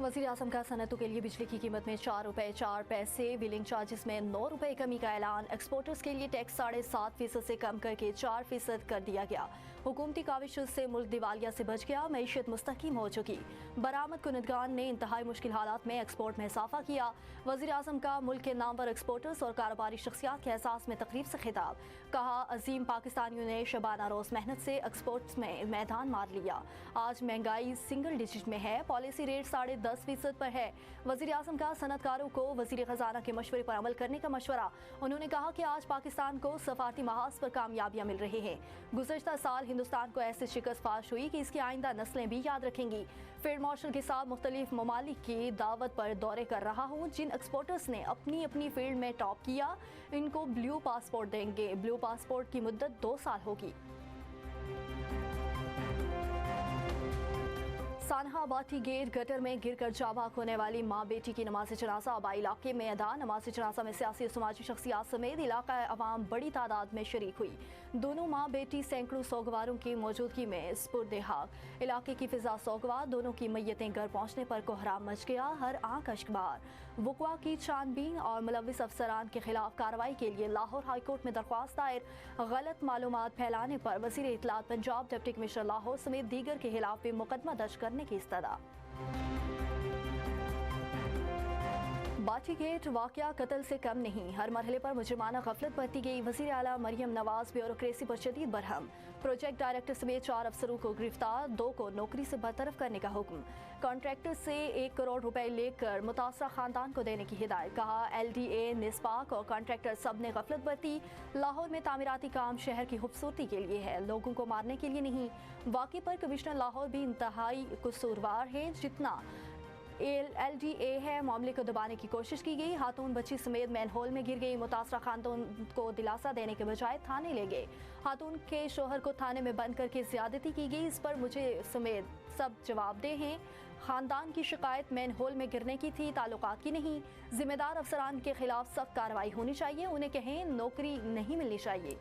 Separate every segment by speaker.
Speaker 1: वज़ीर आज़म का सनतों के लिए बिजली की कीमत में 4 रुपये 4 पैसे, व्हीलिंग चार्जेस में 9 रुपये कमी का ऐलान। एक्सपोर्टर्स के लिए टैक्स 7.5% से कम करके 4% कर दिया गया। हुकूमती काविशों से मुल्क दिवालिया से बच गया, मईशत मुस्तहकीम हो चुकी। बरामद कुनदगान ने इंतहाई मुश्किल हालात में एक्सपोर्ट में इजाफा किया। वज़ीर आज़म का मुल्क के नामवर एक्सपोर्टर्स और कारोबारी शख्सियात के एहसास में तकरीब से खिताब। कहा, अजीम पाकिस्तानियों ने शबाना रोज़ मेहनत से एक्सपोर्ट्स में मैदान मार लिया। आज महंगाई सिंगल डिजिट में है, पॉलिसी रेट 10.5% पर है। वज़ीर आज़म का सनतकारों को वज़ीर ख़जाना के मशवरे पर अमल करने का मशवरा। उन्होंने कहा कि आज पाकिस्तान को सफारती महाज पर कामयाबियाँ मिल रही हैं। गुज़श्ता साल हिंदुस्तान को ऐसे शिकस्त फाश हुई कि इसकी आइंदा नस्लें भी याद रखेंगी। फील्ड मार्शल के साथ मुख्तलिफ ममालिक की दावत पर दौरे कर रहा हूँ। जिन एक्सपोर्टर्स ने अपनी अपनी फील्ड में टॉप किया, इनको ब्लू पासपोर्ट देंगे। ब्लू पासपोर्ट की मुद्दत 2 साल होगी। सानहा बाटी गेट गटर में गिरकर जाबाक होने वाली माँ बेटी की नमाज जनाजा आबाई इलाके में अदा। नमाज जनाजा में सियासी और समाजी शख्सियात समेत इलाका अवाम बड़ी तादाद में शरीक हुई। दोनों माँ बेटी सैकड़ों सोगवारों की मौजूदगी में स्पुर्दे हाक। इलाके की फिजा सोगवार, दोनों की मैयतें घर पहुँचने पर कोहराम मच गया, हर आंख अश्कबार। वुकवा की छानबीन और मुलविस अफसरान के खिलाफ कार्रवाई के लिए लाहौर हाईकोर्ट में दरख्वास्त दायर। गलत मालूमात फैलाने पर वज़ीर इत्तलात पंजाब डिप्टी कमिश्नर लाहौर समेत दीगर के खिलाफ भी मुकदमा दर्ज करने की इस्तदा। बाटी गेट वाकया कत्ल से कम नहीं, हर मरहले पर मुजरिमाना गफलत बरती गई। वज़ीर आला मरियम नवाज ब्यूरोक्रेसी पर शदीद बरहम। प्रोजेक्ट डायरेक्टर समेत 4 अफसरों को गिरफ्तार, 2 को नौकरी से बरतरफ करने का हुक्म। कॉन्ट्रैक्टर से 1 करोड़ रुपए लेकर मुतासरा खानदान को देने की हिदायत। कहा, LDA, निस्पाक और कॉन्ट्रैक्टर सब ने गफलत बरती। लाहौर में तामीराती काम शहर की खूबसूरती के लिए है, लोगों को मारने के लिए नहीं। वाक़े पर कमिश्नर लाहौर भी इंतहाई कसूरवार है। जितना LDA है, मामले को दबाने की कोशिश की गई। खातून बच्ची समेत मैनहोल में गिर गई। मुतासरा खातून को दिलासा देने के बजाय थाने ले गए। खातून के शोहर को थाने में बंद करके ज्यादती की गई। इस पर मुझे समेत सब जवाबदेह हैं। खानदान की शिकायत मैनहोल में गिरने की थी, ताल्लुकात की नहीं। जिम्मेदार अफसरान के खिलाफ सख्त कार्रवाई होनी चाहिए, उन्हें कहें नौकरी नहीं मिलनी चाहिए।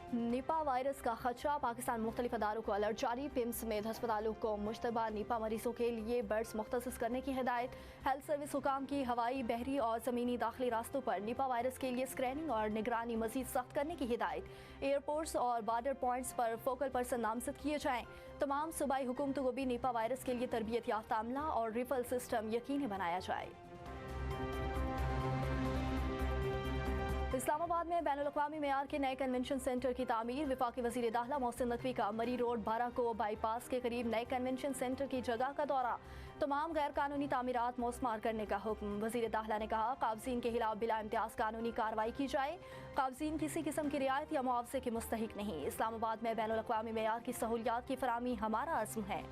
Speaker 1: निपा वायरस का खदशा, पाकिस्तान मुख्तलिफ अदारों को अलर्ट जारी। पिम्स समेत अस्पतालों को मुश्तबा निपा मरीजों के लिए बेड्स मुख्तसिस करने की हिदायत। हेल्थ सर्विस हुकाम की हवाई, बहरी और ज़मीनी दाखिली रास्तों पर निपा वायरस के लिए स्क्रीनिंग और निगरानी मजीद सख्त करने की हिदायत। एयरपोर्ट्स और बॉर्डर पॉइंट्स पर फोकल पर्सन नामजद किए जाएँ। तमाम सूबाई हुकूमतों को भी निपा वायरस के लिए तरबियत याफ्ता अमला और रिफल सिस्टम यकीनी बनाया जाए। इस्लामाबाद में बैनुल-अक़वामी मेयार के नए कन्वेंशन सेंटर की तामीर। वफाकी वज़ीर दाखिला मोहसिन नकवी का मरी रोड बारा को बाईपास के करीब नए कन्वेंशन सेंटर की जगह का दौरा। तमाम गैर कानूनी तामीरात मौसमार करने का हुक्म। वज़ीर दाखिला ने कहा, काबज़ीन के खिलाफ बिला इम्तियाज़ कानूनी कार्रवाई की जाए। काबज़ीन किसी किस्म की रियायत या मुआवजे के मुस्तहिक नहीं। इस्लामाबाद में बैनुल-अक़वामी मेयार की सहूलियात की फराहमी हमारा अज़्म है।